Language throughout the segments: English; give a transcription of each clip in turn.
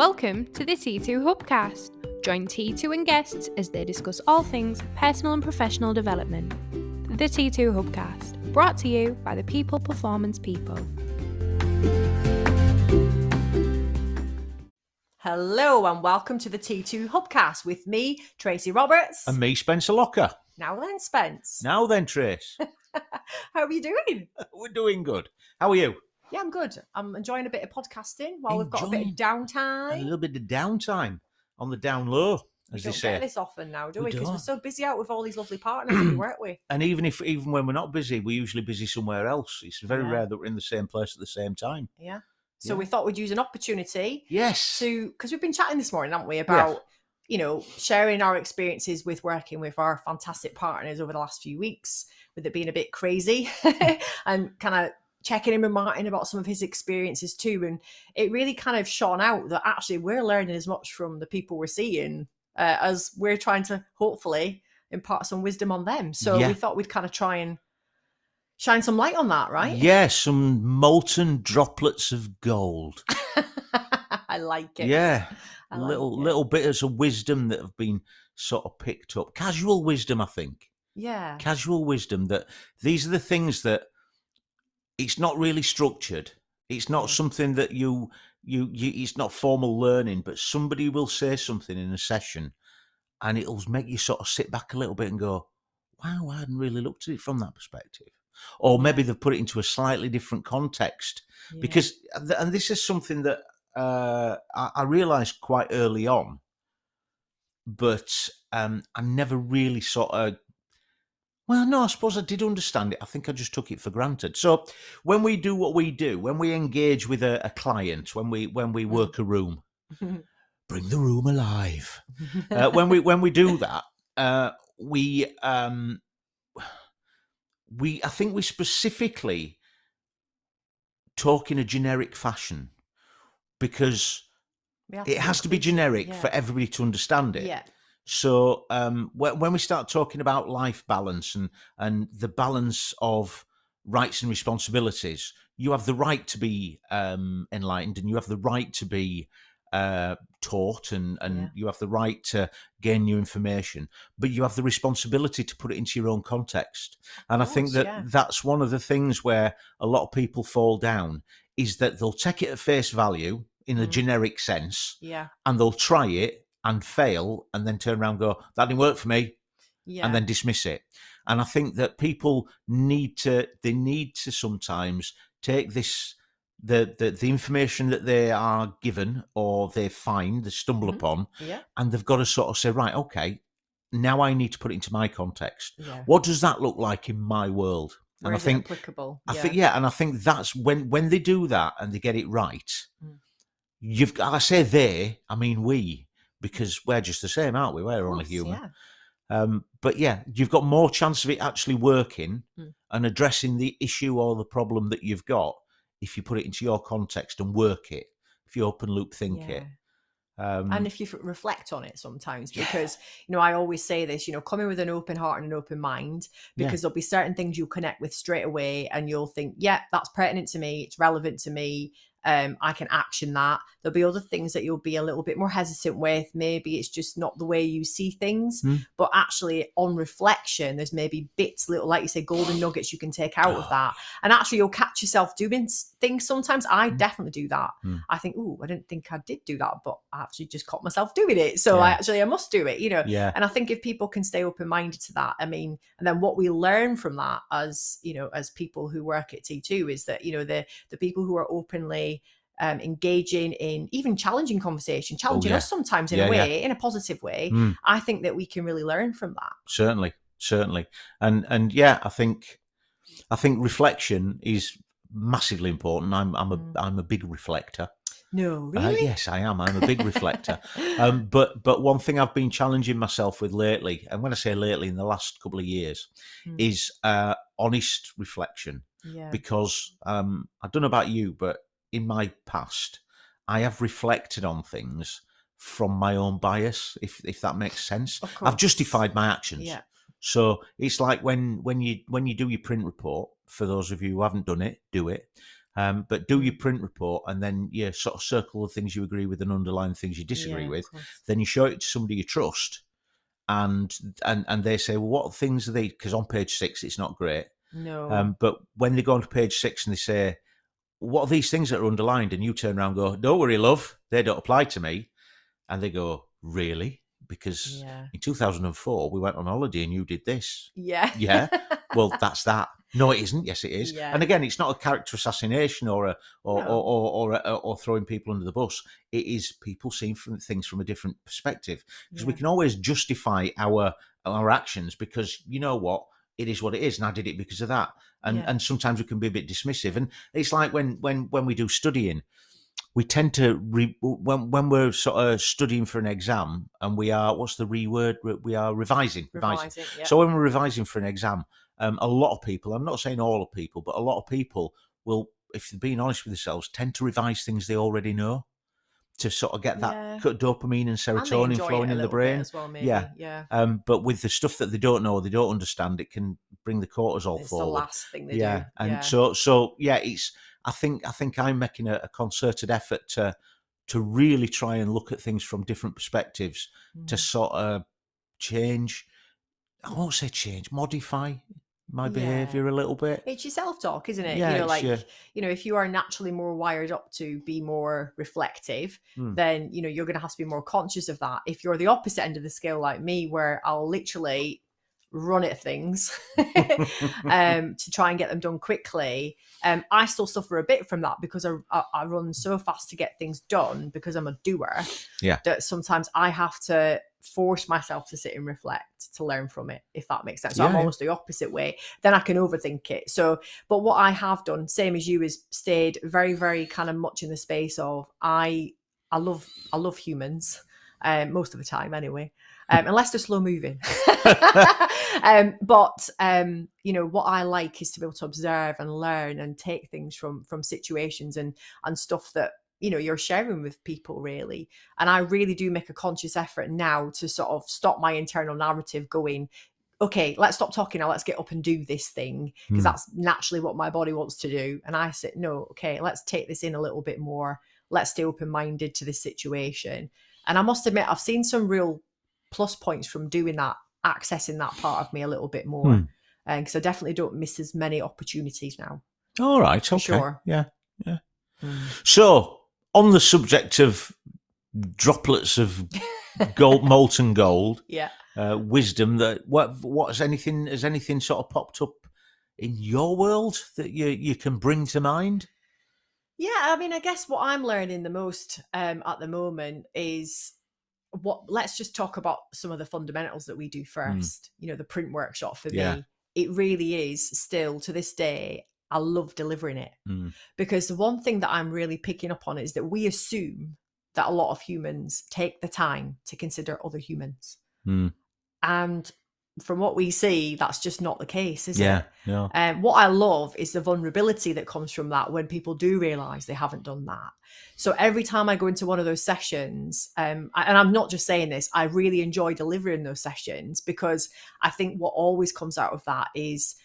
Welcome to the T2 Hubcast. Join T2 and guests as they discuss all things personal and professional development. The T2 Hubcast, brought to you by the People Performance People. Hello and welcome to the T2 Hubcast with me, Tracy Roberts. And me, Spencer Locker. Now then, Spence. Now then, Trace. How are you doing? We're doing good. How are you? Yeah, I'm good. I'm enjoying a bit of podcasting while we've got a bit of downtime. A little bit of downtime on the down low, as they We don't say. get this often now, do we? Because don't. we're so busy out with all these lovely partners that we work with. And even when we're not busy, we're usually busy somewhere else. It's very rare that we're in the same place at the same time. Yeah. So we thought we'd use an opportunity. Yes. Because we've been chatting this morning, haven't we, about sharing our experiences with working with our fantastic partners over the last few weeks, with it being a bit crazy, and kind of checking in with Martin about some of his experiences too. And it really kind of shone out that actually we're learning as much from the people we're seeing as we're trying to hopefully impart some wisdom on them. So we thought we'd kind of try and shine some light on that, right? Yeah, some molten droplets of gold. I like it. Yeah. I like little bits of wisdom that have been sort of picked up. Casual wisdom, I think. Yeah. Casual wisdom that these are the things that it's not really structured. It's not something that you it's not formal learning, but somebody will say something in a session and it'll make you sort of sit back a little bit and go, wow, I hadn't really looked at it from that perspective. Or maybe they've put it into a slightly different context. Because, and this is something that I realised quite early on, but I never really sort of, well, no, I suppose I did understand it. I think I just took it for granted. So when we do what we do, when we engage with a client, when we work a room, bring the room alive. When we do that, I think we specifically talk in a generic fashion because it has to be generic for everybody to understand it. Yeah. So when we start talking about life balance and the balance of rights and responsibilities, you have the right to be enlightened and you have the right to be taught and you have the right to gain new information, but you have the responsibility to put it into your own context. And I think that that's one of the things where a lot of people fall down, is that they'll take it at face value in a generic sense, and they'll try it and fail and then turn around and go, that didn't work for me, and then dismiss it. And I think that people need to sometimes take this, the information that they are given or they find, they stumble upon, and they've got to sort of say, right, okay, now I need to put it into my context. What does that look like in my world? And I think applicable. And I think that's when they do that and they get it right. You've got, I say they, I mean we, because we're just the same, aren't we? We're only human. But you've got more chance of it actually working and addressing the issue or the problem that you've got if you put it into your context and work it, if you open loop think it. And if you reflect on it sometimes, because, I always say this, come in with an open heart and an open mind, because there'll be certain things you'll connect with straight away and you'll think, that's pertinent to me. It's relevant to me. I can action that. There'll be other things that you'll be a little bit more hesitant with. Maybe it's just not the way you see things, but actually on reflection, there's maybe bits, little, like you say, golden nuggets you can take out of that. And actually you'll catch yourself doing things sometimes. I definitely do that. I think, I didn't think I did do that, but I actually just caught myself doing it. So I must do it, And I think if people can stay open-minded to that, I mean, and then what we learn from that as, as people who work at T2 is that, the people who are openly engaging in even challenging conversation, challenging us sometimes in a way, in a positive way, I think that we can really learn from that. Certainly. And I think reflection is massively important. I'm a big reflector. No, really? Yes, I am. I'm a big reflector. But one thing I've been challenging myself with lately, and when I say lately, in the last couple of years, is honest reflection. Because I don't know about you, but in my past, I have reflected on things from my own bias, if that makes sense. I've justified my actions. So it's like when you do your print report, for those of you who haven't done it, do it. But do your print report, and then you sort of circle the things you agree with and underline things you disagree with. Then you show it to somebody you trust, and they say, well, what things are they? Because on page 6, it's not great. No. But when they go on to page 6 and they say, what are these things that are underlined? And you turn around and go, don't worry, love, they don't apply to me. And they go, really? Because in 2004, we went on holiday and you did this. Yeah. Well, that's that. No, it isn't. Yes, it is. Yeah. And again, it's not a character assassination or throwing people under the bus. It is people seeing things from a different perspective, because we can always justify our actions because, you know what, it is what it is, and I did it because of that. And sometimes we can be a bit dismissive. And it's like when we do studying, we tend to when we're sort of studying for an exam, and we are, what's the word? We are revising. Yeah. So when we're revising for an exam, a lot of people, I'm not saying all of people, but a lot of people will, if they're being honest with themselves, tend to revise things they already know, to sort of get that dopamine and serotonin flowing in the brain as well, maybe. But with the stuff that they don't know, they don't understand, it can bring the cortisol it's forward. The last thing they do. And so it's, I think I'm making a concerted effort to really try and look at things from different perspectives, to sort of change. I won't say change, modify my behavior a little bit. It's your self-talk, isn't it? If you are naturally more wired up to be more reflective, then you're going to have to be more conscious of that. If you're the opposite end of the scale like me, where I'll literally run at things to try and get them done quickly, I still suffer a bit from that, because I run so fast to get things done because I'm a doer, that sometimes I have to force myself to sit and reflect to learn from it, if that makes sense. So I'm almost the opposite way. Then I can overthink it. So, but what I have done, same as you, is stayed very, very kind of much in the space of I love humans, most of the time anyway, unless they're slow moving. But what I like is to be able to observe and learn and take things from situations and stuff that you're sharing with people, really. And I really do make a conscious effort now to sort of stop my internal narrative going, okay, let's stop talking now, let's get up and do this thing, because that's naturally what my body wants to do. And I said, no, okay, let's take this in a little bit more, let's stay open-minded to this situation. And I must admit, I've seen some real plus points from doing that, accessing that part of me a little bit more, because I definitely don't miss as many opportunities now. All right, for okay, sure. Yeah. So, on the subject of droplets of gold, molten gold, wisdom, that has anything sort of popped up in your world that you can bring to mind? Yeah, I mean, I guess what I'm learning the most at the moment is let's just talk about some of the fundamentals that we do first. The print workshop for me, it really is still to this day, I love delivering it, because the one thing that I'm really picking up on is that we assume that a lot of humans take the time to consider other humans. And from what we see, that's just not the case, is it? Yeah. What I love is the vulnerability that comes from that when people do realize they haven't done that. So every time I go into one of those sessions, and I'm not just saying this, I really enjoy delivering those sessions, because I think what always comes out of that is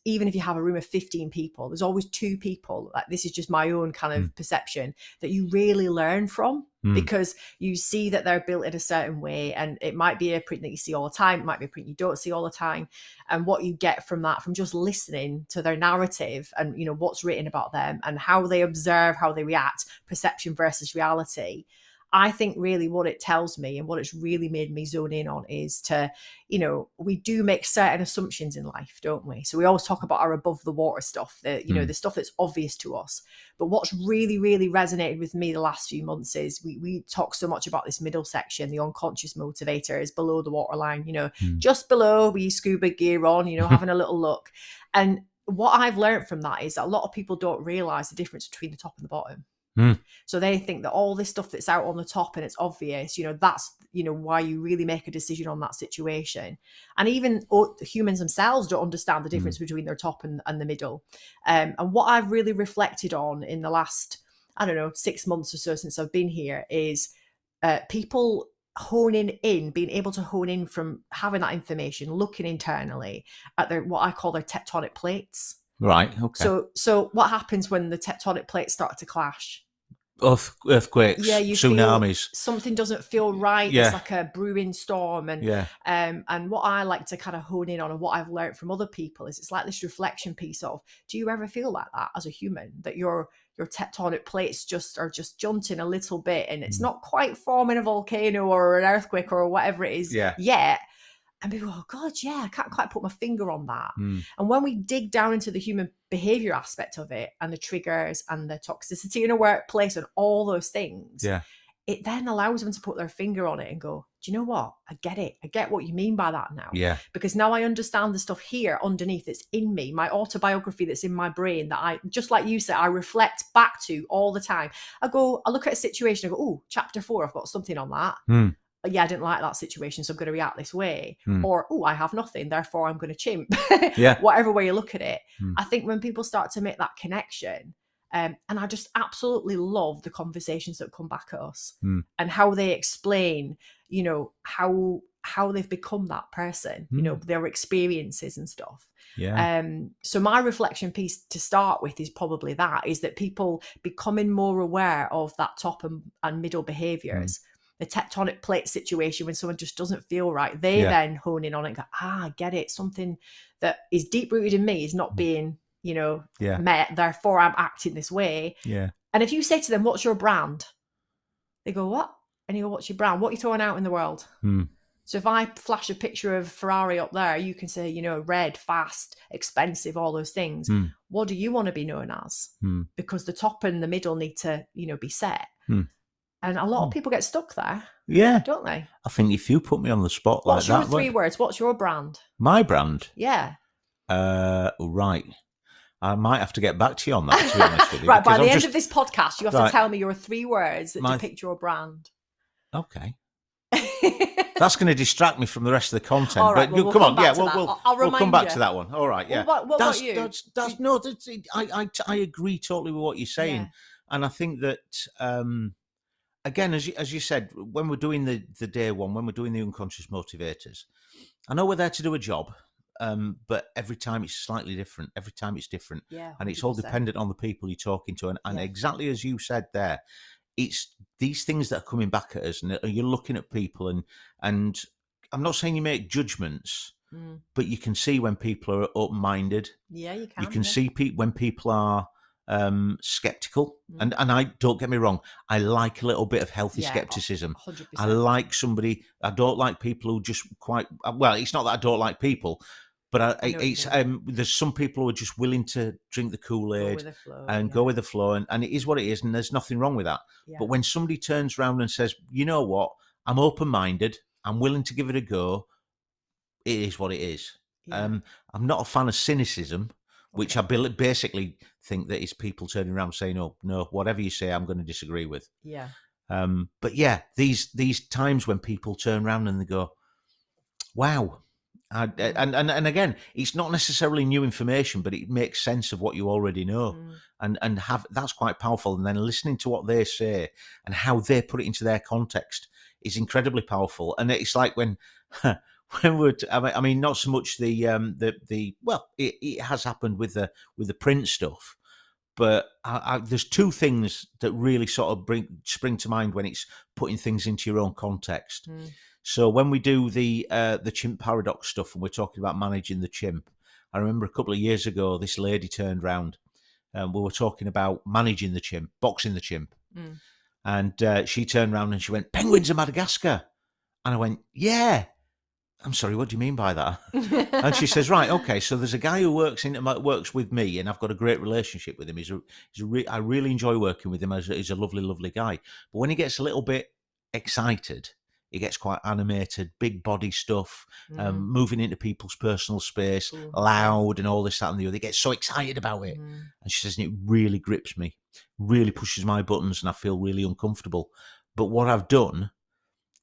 even if you have a room of 15 people, there's always 2 people, like, this is just my own kind of perception, that you really learn from, because you see that they're built in a certain way, and it might be a print that you see all the time, it might be a print you don't see all the time, and what you get from that, from just listening to their narrative and what's written about them and how they observe, how they react, perception versus reality. I think really what it tells me and what it's really made me zone in on is to, we do make certain assumptions in life, don't we? So we always talk about our above the water stuff, the stuff that's obvious to us. But what's really, really resonated with me the last few months is we talk so much about this middle section, the unconscious motivators below the waterline, just below, with your scuba gear on, having a little look. And what I've learned from that is that a lot of people don't realize the difference between the top and the bottom. So they think that all this stuff that's out on the top and it's obvious, that's, why you really make a decision on that situation. And even humans themselves don't understand the difference between their top and the middle. And what I've really reflected on in the last, 6 months or so since I've been here is people being able to hone in from having that information, looking internally at what I call their tectonic plates. Right. Okay. So what happens when the tectonic plates start to clash? Earthquakes, Yeah, you tsunamis. feel something doesn't feel right. Yeah. It's like a brewing storm. And what I like to kind of hone in on, and what I've learned from other people, is it's like this reflection piece of, do you ever feel like that as a human, that your tectonic plates are just jolting a little bit, and it's not quite forming a volcano or an earthquake or whatever it is yet? And people go, oh God, yeah, I can't quite put my finger on that. And when we dig down into the human behavior aspect of it, and the triggers and the toxicity in a workplace and all those things, it then allows them to put their finger on it and go, do you know what? I get it. I get what you mean by that now. Yeah. Because now I understand the stuff here underneath that's in me, my autobiography that's in my brain, that I, just like you said, I reflect back to all the time. I look at a situation, I go, oh, chapter 4, I've got something on that. Yeah, I didn't like that situation, so I'm going to react this way. Or, oh, I have nothing, therefore I'm going to chimp. Whatever way you look at it. I think when people start to make that connection, and I just absolutely love the conversations that come back at us and how they explain, you know, how they've become that person, you know, their experiences and stuff. So my reflection piece to start with is probably is that people becoming more aware of that top and middle behaviors. The tectonic plate situation, when someone just doesn't feel right, they then hone in on it and go, I get it. Something that is deep rooted in me is not being, you know, met. Therefore, I'm acting this way. And if you say to them, what's your brand? They go, what? And you go, what's your brand? What are you throwing out in the world? So if I flash a picture of Ferrari up there, you can say, you know, red, fast, expensive, all those things. What do you want to be known as? Because the top and the middle need to, you know, be set. And a lot of people get stuck there. Yeah. Don't they? I think if you put me on the spot like that. What's your 3 words? What's your brand? My brand? Yeah. Right. I might have to get back to you on that, to be honest with you. Right, by the end of this podcast, you have to tell me your 3 words that depict your brand. Okay. That's going to distract me from the rest of the content. All right, but we'll come on, we'll come back to that one. All right, yeah. What about you? I agree totally with what you're saying, and I think that again, as you said, when we're doing the day one, when we're doing the unconscious motivators, I know we're there to do a job, but every time it's slightly different. Every time it's different, and it's all dependent on the people you're talking to, and exactly as you said there. It's these things that are coming back at us, and you're looking at people, and I'm not saying you make judgments, but you can see when people are open-minded. Yeah, you can. You can see when people are skeptical, and I don't get me wrong, I like a little bit of healthy skepticism. 100%. I like somebody. I don't like people who just it's not that I don't like people. But there's some people who are just willing to drink the Kool-Aid go with the flow, and it is what it is, and there's nothing wrong with that. But when somebody turns around and says, you know what, I'm open-minded, I'm willing to give it a go, it is what it is. I'm not a fan of cynicism, which I basically think that is people turning around saying, oh, no, whatever you say, I'm going to disagree with. But yeah, these times when people turn around and they go, wow. And again, it's not necessarily new information, but it makes sense of what you already know, and that's quite powerful. And then listening to what they say and how they put it into their context is incredibly powerful. And it's like when I mean, not so much it has happened with the print stuff, but there's 2 things that really sort of spring to mind when it's putting things into your own context. So when we do the chimp paradox stuff and we're talking about managing the chimp, I remember a couple of years ago, this lady turned round and we were talking about managing the chimp, boxing the chimp. And she turned around and she went, penguins of Madagascar. And I went, yeah. I'm sorry, what do you mean by that? And she says, right, okay, so there's a guy who works with me, and I've got a great relationship with him. I really enjoy working with him. He's a lovely, lovely guy. But when he gets a little bit excited, he gets quite animated, big body stuff, moving into people's personal space, loud and all this, that and the other. He gets so excited about it. And she says, and it really grips me, really pushes my buttons, and I feel really uncomfortable. But what I've done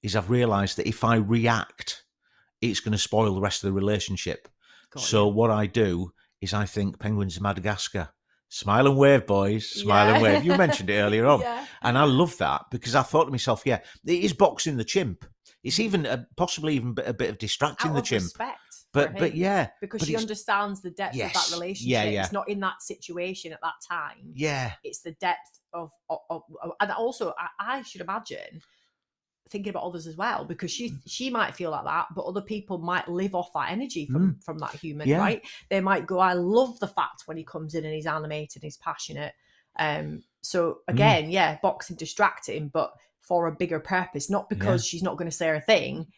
is I've realised that if I react, it's going to spoil the rest of the relationship. So what I do is I think penguins of Madagascar. Smile and wave, boys. Smile and wave. You mentioned it earlier on. And I love that because I thought to myself, it is boxing the chimp. It's even possibly even a bit of distracting the chimp. Respect. but yeah, because but she understands the depth of that relationship. It's not in that situation at that time. It's the depth of and also I should imagine thinking about others as well, because she might feel like that, but other people might live off that energy from that human, right? They might go, I love the fact when he comes in and he's animated, he's passionate. So again, boxing distracting, but for a bigger purpose, not because she's not going to say her thing.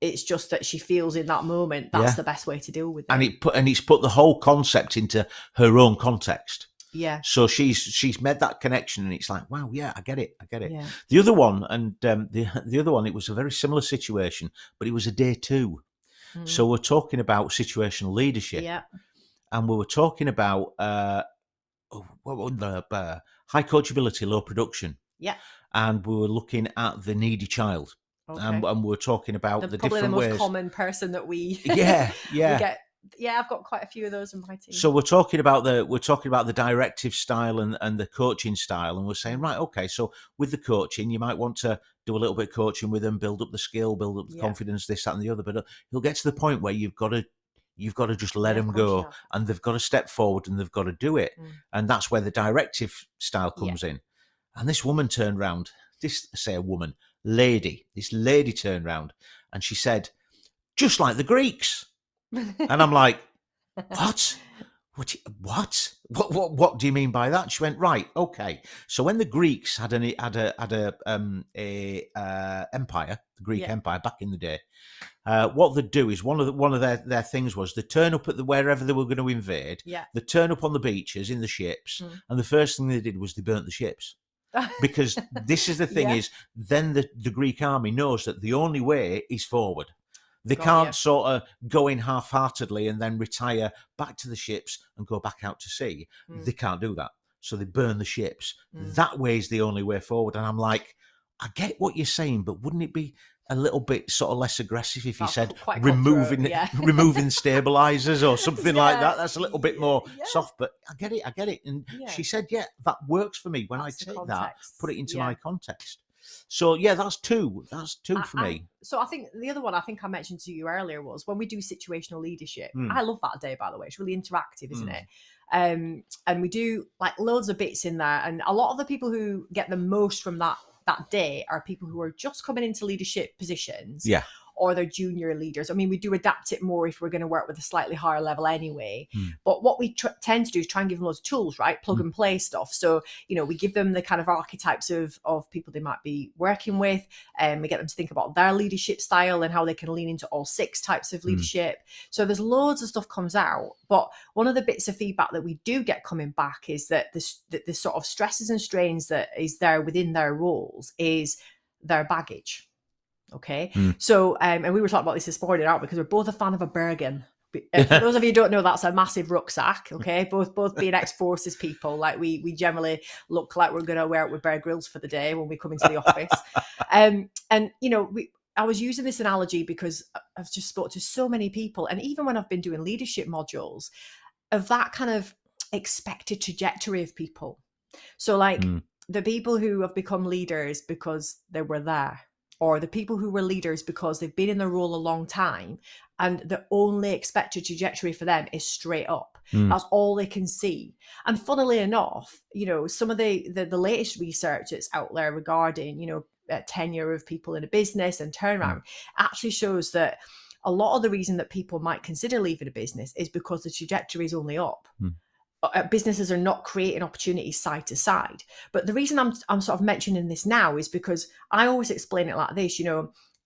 It's just that she feels in that moment that's the best way to deal with it. And it's put the whole concept into her own context. Yeah. So she's made that connection, and it's like, wow, yeah, I get it. Yeah. The other one, and the other one, it was a very similar situation, but it was a day 2. So we're talking about situational leadership, and we were talking about high coachability, low production, and we were looking at the needy child, and we were talking about the probably different the most ways. common person that we we get. Yeah, I've got quite a few of those in my team. So we're talking about the directive style and the coaching style, and we're saying, right, okay, so with the coaching, you might want to do a little bit of coaching with them, build up the skill, build up the confidence, this, that, and the other. But he'll get to the point where you've got to just let them go, and they've got to step forward and they've got to do it, and that's where the directive style comes in. And this woman turned round. This lady turned round, and she said, just like the Greeks. And I'm like, what? What do you mean by that? She went, right, okay. So when the Greeks had a empire, the Greek Empire back in the day, what they'd do is one of their things was they turn up at wherever they were going to invade. They turn up on the beaches in the ships, and the first thing they did was they burnt the ships. Because this is the thing is, then the Greek army knows that the only way is forward. They can't sort of go in half-heartedly and then retire back to the ships and go back out to sea. They can't do that. So they burn the ships. That way is the only way forward. And I'm like, I get what you're saying, but wouldn't it be a little bit sort of less aggressive if you said removing stabilizers or something like that? That's a little bit more soft, but I get it. And she said, that works for me when I take that, put it into my context. So that's two for me. So I think the other one I think I mentioned to you earlier was when we do situational leadership. I love that day, by the way. It's really interactive, isn't it? And we do like loads of bits in there, and a lot of the people who get the most from that day are people who are just coming into leadership positions. Or they're junior leaders. I mean, we do adapt it more if we're going to work with a slightly higher level anyway. But what we tend to do is try and give them loads of tools, right? Plug and play stuff. So, we give them the kind of archetypes of people they might be working with. And we get them to think about their leadership style and how they can lean into all 6 types of leadership. So there's loads of stuff comes out. But one of the bits of feedback that we do get coming back is that the sort of stresses and strains that is there within their roles is their baggage. Okay. So, and we were talking about this morning, aren't we? Because we're both a fan of a Bergen. For those of you who don't know, that's a massive rucksack. Okay. Both being ex-forces people, like we generally look like we're going to wear it with Bear Grylls for the day when we come into the office. And I was using this analogy because I've just spoke to so many people, and even when I've been doing leadership modules, of that kind of expected trajectory of people. So like the people who have become leaders because they were there, or the people who were leaders because they've been in the role a long time, and the only expected trajectory for them is straight up. That's all they can see. And funnily enough, some of the latest research that's out there regarding, tenure of people in a business and turnaround actually shows that a lot of the reason that people might consider leaving a business is because the trajectory is only up. Businesses are not creating opportunities side to side. But the reason I'm sort of mentioning this now is because I always explain it like this,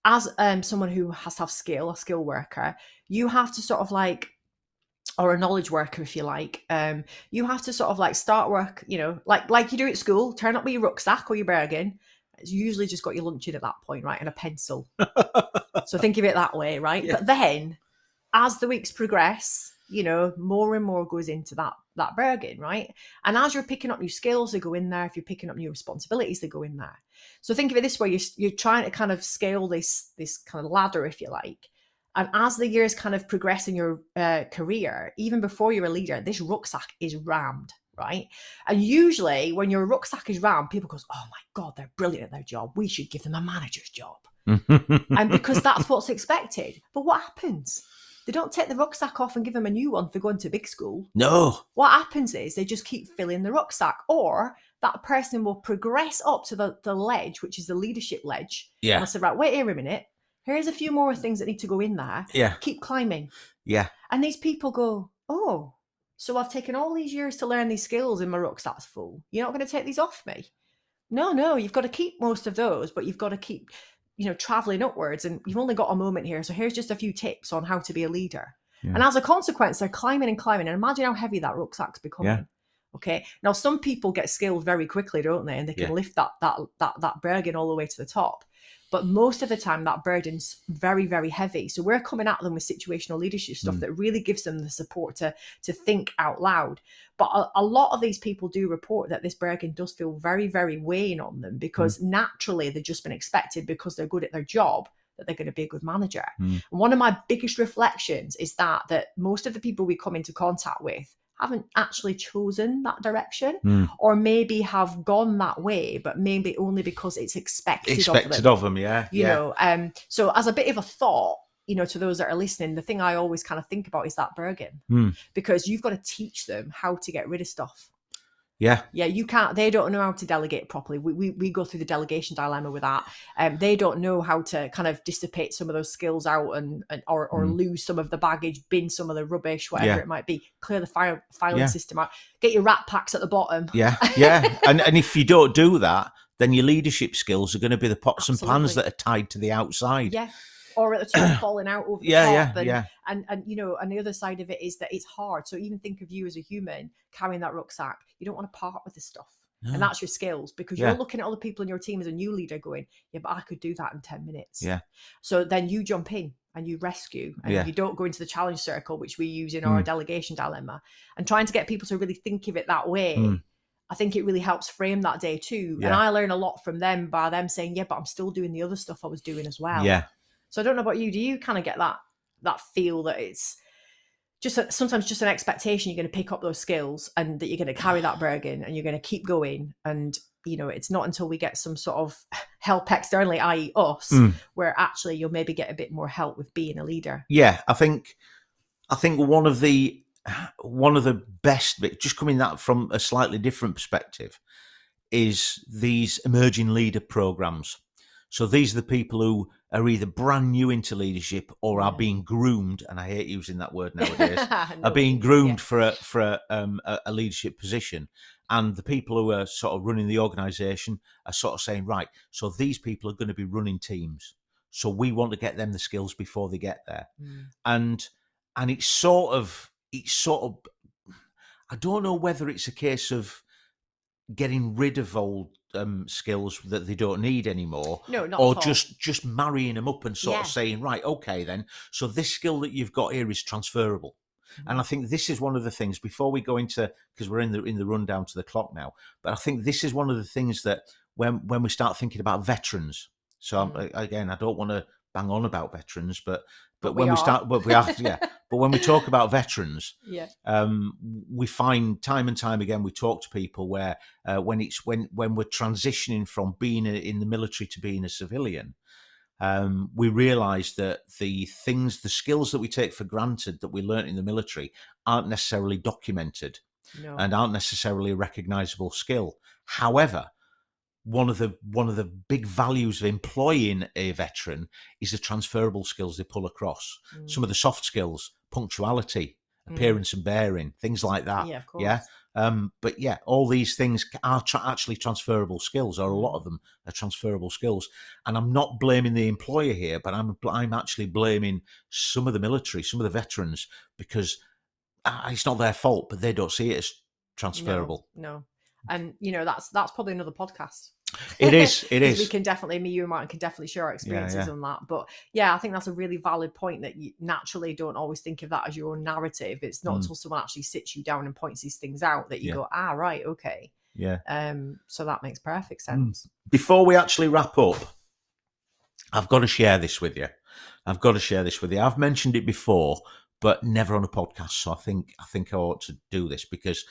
as someone who has to have skill, a skill worker, you have to sort of like, or a knowledge worker, if you like, you have to sort of like start work, like you do at school, turn up with your rucksack or your Bergen. It's usually just got your lunch in at that point, right? And a pencil. So think of it that way, right? Yeah. But then as the weeks progress, more and more goes into that Bergen, right? And as you're picking up new skills, they go in there. If you're picking up new responsibilities, they go in there. So think of it this way: you're trying to kind of scale this kind of ladder, if you like. And as the years kind of progress in your career, even before you're a leader, this rucksack is rammed, right? And usually, when your rucksack is rammed, people go, "Oh my God, they're brilliant at their job. We should give them a manager's job." And because that's what's expected. But what happens? they don't take the rucksack off and give them a new one for going to big school. No. What happens is they just keep filling the rucksack, or that person will progress up to the ledge, which is the leadership ledge. Yeah. And I'll say, right, wait here a minute. Here's a few more things that need to go in there. Yeah. Keep climbing. Yeah. And these people go, oh, so I've taken all these years to learn these skills and my rucksack's full. You're not going to take these off me? No, you've got to keep most of those, but you've got to keep, traveling upwards, and you've only got a moment here. So here's just a few tips on how to be a leader. Yeah. And as a consequence, they're climbing and climbing. And imagine how heavy that rucksack's becoming. Yeah. Okay. Now, some people get skilled very quickly, don't they? And they can lift that burden all the way to the top. But most of the time, that burden's very, very heavy. So we're coming at them with situational leadership stuff that really gives them the support to think out loud. But a lot of these people do report that this burden does feel very, very weighing on them, because naturally they've just been expected, because they're good at their job, that they're going to be a good manager. And one of my biggest reflections is that most of the people we come into contact with haven't actually chosen that direction, or maybe have gone that way, but maybe only because it's expected of them. You know. So as a bit of a thought, to those that are listening, the thing I always kind of think about is that burden, because you've got to teach them how to get rid of stuff. Yeah. You can't, they don't know how to delegate properly. We go through the delegation dilemma with that. They don't know how to kind of dissipate some of those skills out or lose some of the baggage, bin some of the rubbish, whatever it might be, clear the filing system out, get your rat packs at the bottom. Yeah. And if you don't do that, then your leadership skills are going to be the pots and pans that are tied to the outside. Yeah. Or at the top, falling out over the top. And and the other side of it is that it's hard. So even think of you as a human carrying that rucksack. You don't want to part with this stuff. No. And that's your skills, because you're looking at other people in your team as a new leader going, yeah, but I could do that in 10 minutes. Yeah. So then you jump in and you rescue, and you don't go into the challenge circle, which we use in our delegation dilemma, and trying to get people to really think of it that way. I think it really helps frame that day too. Yeah. And I learn a lot from them by them saying, yeah, but I'm still doing the other stuff I was doing as well. Yeah. So I don't know about you. Do you kind of get that feel that it's sometimes just an expectation you're going to pick up those skills and that you're going to carry that burden and you're going to keep going? And, it's not until we get some sort of help externally, i.e. us, where actually you'll maybe get a bit more help with being a leader. Yeah, I think one of the best bits, just coming that from a slightly different perspective, is these emerging leader programs. So these are the people who are either brand new into leadership or are being groomed, and I hate using that word nowadays, are being groomed for a leadership position. And the people who are sort of running the organisation are sort of saying, right, so these people are going to be running teams. So we want to get them the skills before they get there. And it's sort of, I don't know whether it's a case of getting rid of old skills that they don't need anymore, no, not or at all. just marrying them up and sort of saying, right, okay, then, so this skill that you've got here is transferable. And I think this is one of the things, before we go into, because we're in the rundown to the clock now, but I think this is one of the things that when we start thinking about veterans, so again, I don't want to bang on about veterans, but when we start, but we are, but when we talk about veterans, we find time and time again, we talk to people where when we're transitioning from being in the military to being a civilian, we realise that the skills that we take for granted that we learnt in the military aren't necessarily documented and aren't necessarily a recognisable skill. However, one of the big values of employing a veteran is the transferable skills they pull across. Some of the soft skills, punctuality, appearance and bearing, things like that. Yeah, of course. But all these things are actually transferable skills, or a lot of them are transferable skills. And I'm not blaming the employer here, but I'm actually blaming some of the military, some of the veterans, because it's not their fault, but they don't see it as transferable. No. And that's probably another podcast. It is. We can definitely, you and Martin can definitely share our experiences on that. But I think that's a really valid point, that you naturally don't always think of that as your own narrative. It's not until someone actually sits you down and points these things out that you go, right, okay. Yeah. So that makes perfect sense. Before we actually wrap up, I've got to share this with you. I've mentioned it before, but never on a podcast. So I think I ought to do this, because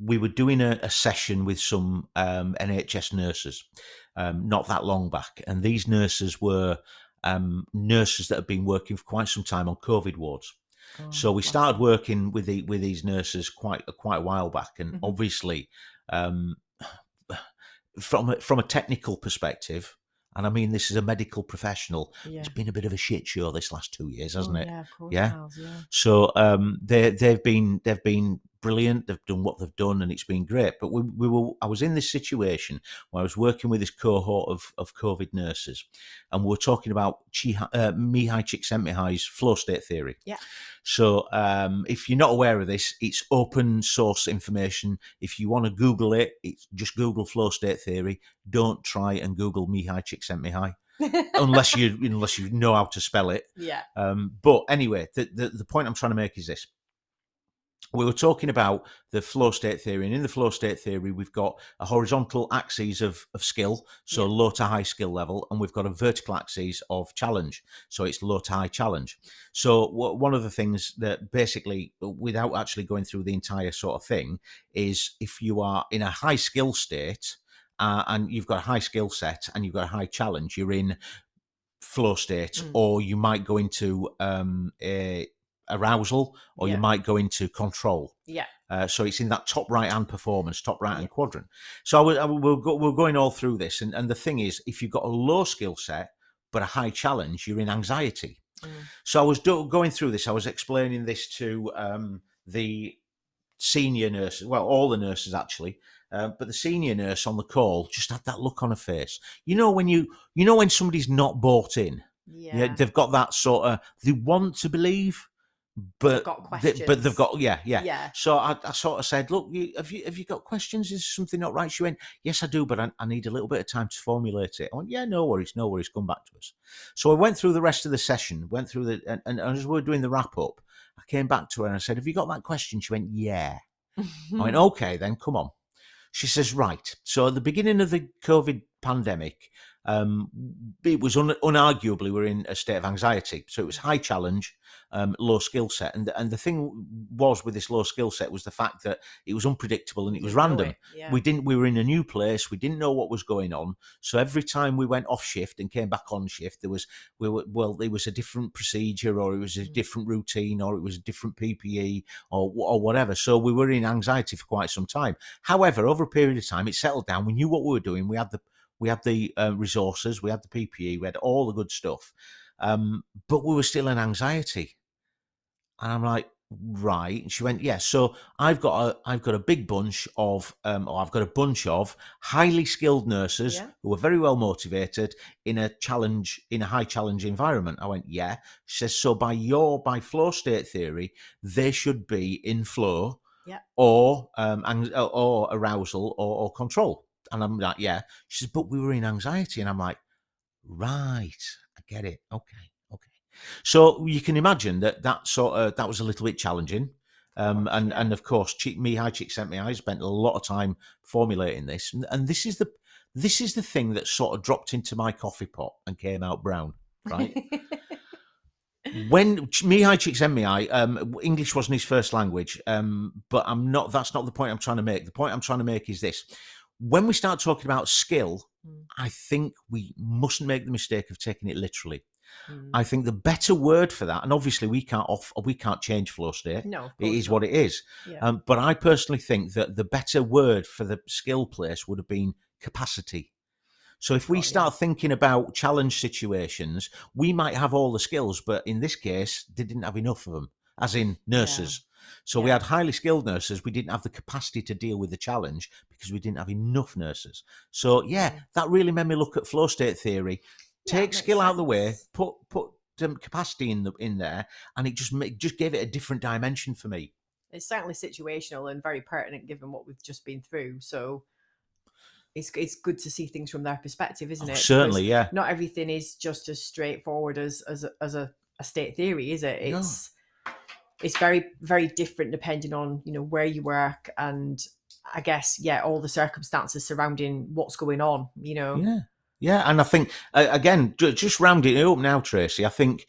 we were doing a session with some NHS nurses not that long back, and these nurses were nurses that have been working for quite some time on COVID wards. So we started working with these nurses quite a while back, and obviously, from a technical perspective, and I mean this is a medical professional, it's been a bit of a shit show this last 2 years, hasn't it? Yeah, of course. It has, yeah. So they've been brilliant. They've done what they've done, and it's been great. But I was in this situation where I was working with this cohort of COVID nurses, and we were talking about Mihai Csikszentmihalyi's flow state theory. Yeah. So if you're not aware of this, it's open source information. If you want to Google it, it's just Google flow state theory. Don't try and Google Mihai Csikszentmihalyi. unless you know how to spell it. Yeah. But anyway, the point I'm trying to make is this. We were talking about the flow state theory, and in the flow state theory, we've got a horizontal axis of skill, so low to high skill level, and we've got a vertical axis of challenge, so it's low to high challenge. So one of the things that basically, without actually going through the entire sort of thing, is if you are in a high skill state, and you've got a high skill set and you've got a high challenge, you're in flow state, or you might go into a arousal, or you might go into control. So it's in that top right hand performance, top right hand quadrant. So we're going all through this, and the thing is, if you've got a low skill set but a high challenge, you're in anxiety. So I was going through this. I was explaining this to the senior nurses, well, all the nurses actually, but the senior nurse on the call just had that look on her face. When somebody's not bought in, they've got that sort of, they want to believe, but they've got questions. They've got So I sort of said, look, have you got questions? Is something not right? She went, yes, I do, but I need a little bit of time to formulate it. I went, yeah, no worries, come back to us. So I went through the rest of the session, and as we were doing the wrap up, I came back to her and I said, have you got that question? She went, yeah. I went, okay, then come on. She says, right. So at the beginning of the COVID pandemic, it was unarguably we're in a state of anxiety. So it was high challenge, low skill set, and the thing was with this low skill set was the fact that it was unpredictable and it was random. We were in a new place, we didn't know what was going on. So every time we went off shift and came back on shift, there was a different procedure, or it was a different routine, or it was a different PPE, or whatever. So we were in anxiety for quite some time. However, over a period of time, it settled down. We knew what we were doing. We had the resources, we had the PPE, we had all the good stuff, but we were still in anxiety. And I'm like, right. And she went, yeah. So I've got a big bunch of, or I've got a bunch of highly skilled nurses who are very well motivated in a high challenge environment. I went, yeah. She says, so by flow state theory, they should be in flow, or arousal or control. And I'm like, yeah. She says, but we were in anxiety. And I'm like, right, I get it. Okay. So you can imagine that was a little bit challenging. And of course, Mihai Csikszentmihalyi spent a lot of time formulating this. And this is the thing that sort of dropped into my coffee pot and came out brown, right? When Mihai Csikszentmihalyi, English wasn't his first language, but that's not the point I'm trying to make. The point I'm trying to make is this. When we start talking about skill, I think we mustn't make the mistake of taking it literally. I think the better word for that, and obviously we can't change flow state. No, it is what it is. Yeah. But I personally think that the better word for the skill place would have been capacity. So if we start thinking about challenge situations, we might have all the skills, but in this case, they didn't have enough of them, as in nurses. So we had highly skilled nurses. We didn't have the capacity to deal with the challenge because we didn't have enough nurses. So that really made me look at flow state theory. Take skill out of the way, put capacity in there, and it just gave it a different dimension for me. It's certainly situational and very pertinent given what we've just been through. So it's good to see things from their perspective, isn't it? Certainly, yeah. Not everything is just as straightforward as a state theory, is it? It's very, very different depending on where you work, and I guess all the circumstances surrounding what's going on. Yeah, and I think, again, just rounding it up now, Tracy, I think,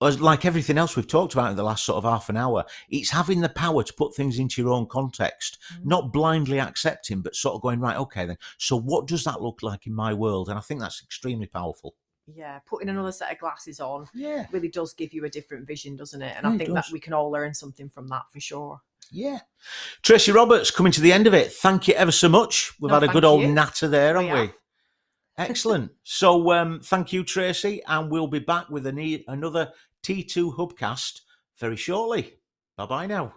like everything else we've talked about in the last sort of half an hour, it's having the power to put things into your own context, not blindly accepting, but sort of going, right, okay then, so what does that look like in my world? And I think that's extremely powerful. Yeah, putting another set of glasses on really does give you a different vision, doesn't it? And Yeah, I think that we can all learn something from that for sure. Yeah. Tracy Roberts, coming to the end of it. Thank you ever so much. We've had a good old natter there, haven't we? Excellent. So thank you, Tracy, and we'll be back with another T2 Hubcast very shortly. Bye-bye now.